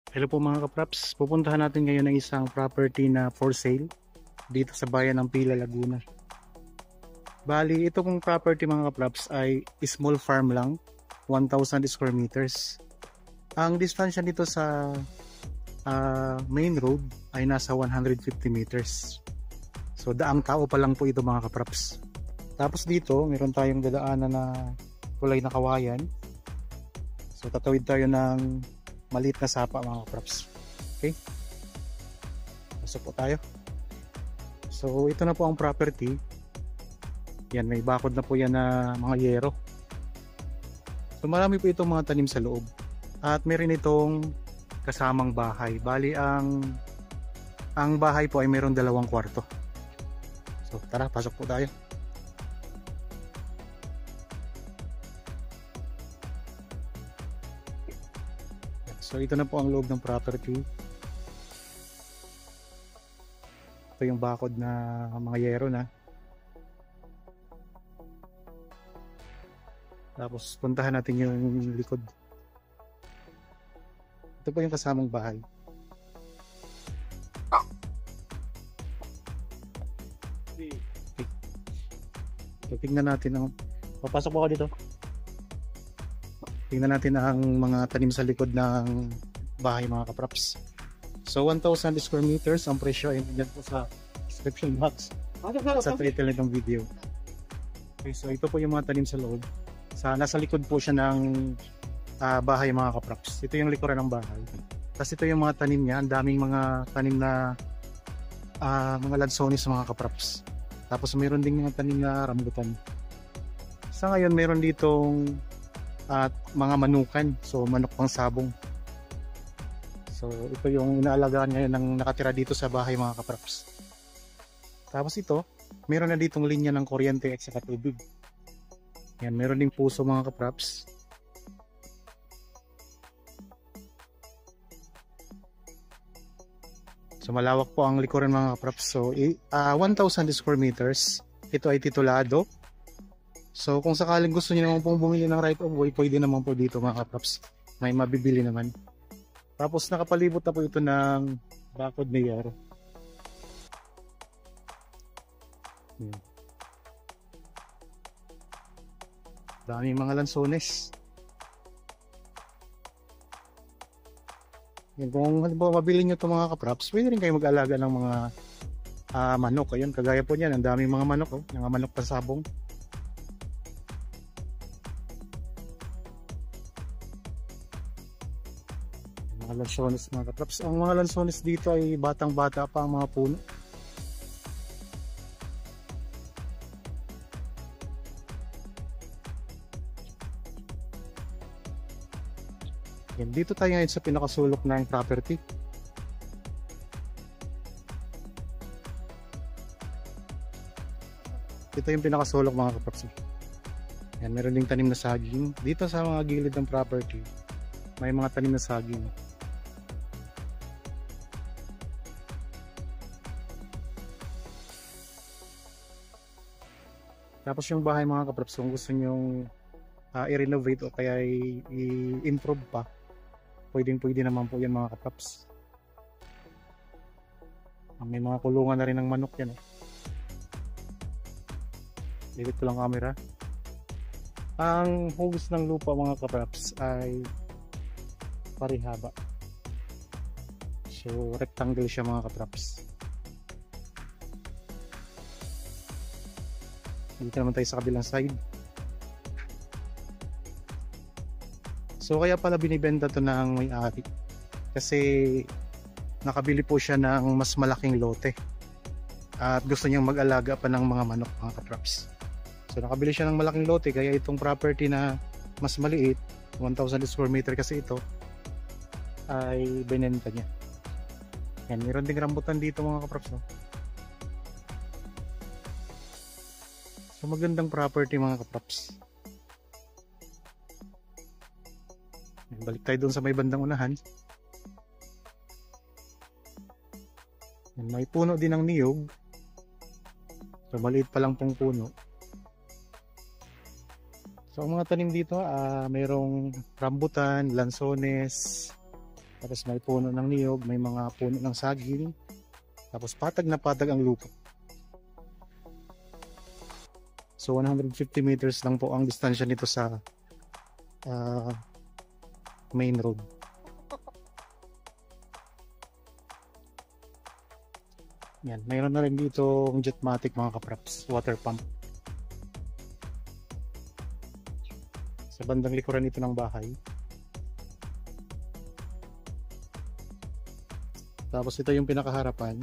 Hello po mga kapraps, pupuntahan natin ngayon ng isang property na for sale dito sa bayan ng Pila, Laguna. Bali, ito pong property mga kapraps ay small farm lang, 1,000 square meters. Ang distansya nito sa main road ay nasa 150 meters. So daang tao pa lang po ito mga kapraps. Tapos dito, meron tayong dadaanan na kulay na kawayan. So tatawid tayo ng maliit na sapa mga kapraps. Okay, pasok po tayo. So ito na po ang property. Yan, may bakod na po yan na mga yero. So marami po itong mga tanim sa loob. At meron itong kasamang bahay. Bali ang bahay po ay meron 2 kwarto. So tara, pasok po tayo. So ito na po ang loob ng property. Ito yung bakod na mga yero na. Tapos puntahan natin yung likod. Ito po yung kasamang bahay. Okay. So, tingnan natin ang... Papasok po ako dito. Tingnan natin ang mga tanim sa likod ng bahay mga kapraps. So 1,000 square meters ang presyo ay nandiyan po sa description box sa title ng video. Okay, so ito po yung mga tanim sa loob. Nasa likod po siya ng bahay mga kapraps. Ito yung likuran ng bahay. Tapos ito yung mga tanim niya. Ang daming mga tanim na mga lansones mga kapraps. Tapos mayroon ding mga tanim na rambutan. Sa ngayon mayroon ditong at mga manukan, so manok pang sabong. So ito yung inaalagaan ngayon ng nakatira dito sa bahay mga kapraps. Tapos ito, meron na ditong linya ng kuryente at saka tubig. Yan, meron ding puso mga kapraps. So malawak po ang likuran mga kapraps. So 1,000 square meters. Ito ay titulado. So kung sakaling gusto niyo naman pong bumili ng right of way, pwede naman po dito mga kapraps. May mabibili naman. Tapos nakapalibot na po ito ng bakod na yero. Daming mga lansones. Yan, kung halimbawa mabili nyo ito mga kapraps, pwede rin kayo mag-alaga ng mga manok. Ayun, kagaya po niyan, ang daming mga manok. Mga manok pasabong. Mga lansones mga katraps. Ang mga lansones dito ay batang bata pa ang mga puno. Yan, dito tayo ngayon sa pinakasulok ng property. Ito yung pinakasulok mga katraps. Yan, meron ding tanim na saging. Dito sa mga gilid ng property, may mga tanim na saging. Tapos yung bahay mga kapraps, kung gusto nyong i-renovate o kaya i-improve pa, pwede naman po yan mga kapraps. May mga kulungan na rin ng manok yan. Lilit ko lang camera. Ang hugis ng lupa mga kapraps ay parihaba. So rectangle siya mga kapraps. Dito naman tayo sa kabilang side. So kaya pala binibenta to ng may-ari kasi nakabili po siya ng mas malaking lote at gusto niyang mag-alaga pa ng mga manok mga katraps. So nakabili siya ng malaking lote kaya itong property na mas maliit, 1,000 square meter kasi ito, ay binenta niya. Yan, meron ding rambutan dito mga katraps, no? So magandang property mga kapraps. Balik tayo dun sa may bandang unahan. May puno din ng niyog. So maliit pa lang pong puno. So ang mga tanim dito, mayroong rambutan, lansones, Tapos may puno ng niyog, may mga puno ng saging. Tapos patag na patag ang lupa. So 150 meters lang po ang distansya nito sa main road. Yan, mayroon na rin dito ang Jetmatic mga kapraps, water pump. Sa bandang likuran nito ng bahay. Tapos ito yung pinakaharapan.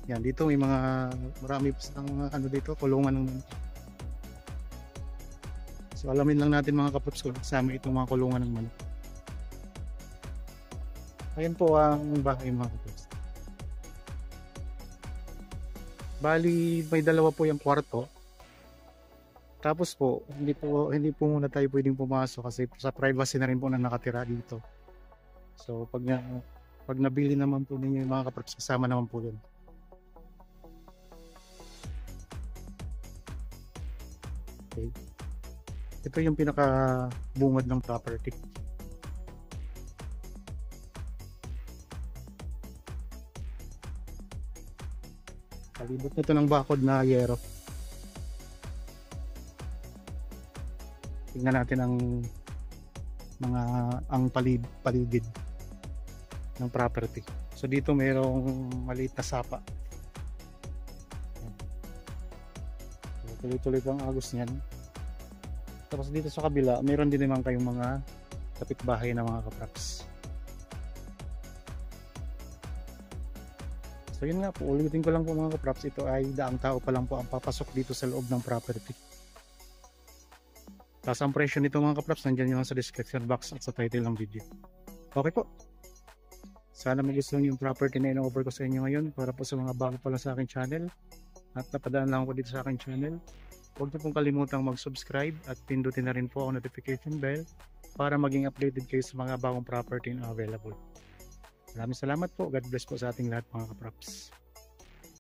Yan, dito may marami ng ano dito, kulungan ng. So alamin lang natin mga kapraps kung kasama itong mga kulungan ng manok. Ayan po ang bahay mga kapraps. Bali, may dalawa po yung kwarto. Tapos po, hindi po muna tayo pwedeng pumasok kasi sa privacy na rin po na nakatira dito. So pag nabili naman po ninyo yung mga kapraps, kasama naman po yun. Okay. Ito yung pinaka-bungad ng property. Palibot nito ng bakod na yero. Tingnan natin ang paligid ng property. So dito mayroong maliit na sapa. Tuloy-tuloy ang agos niyan. Tapos dito sa kabila, mayroon din naman kayong mga kapitbahay na mga kapraps. So yun nga po, ulitin ko lang po mga kapraps, ito ay daang tao pa lang po ang papasok dito sa loob ng property. Tapos ang presyo nito mga kapraps, nandyan yung sa description box at sa title ng video. Okay po. Sana magustuhan yung property na in-offer ko sa inyo ngayon para po sa mga bago pa lang sa aking channel. At napadaan lang ako dito sa aking channel. Huwag niyo pong kalimutang mag-subscribe at pindutin na rin po ang notification bell para maging updated kayo sa mga bagong property na available. Maraming salamat po. God bless po sa ating lahat mga kapraps.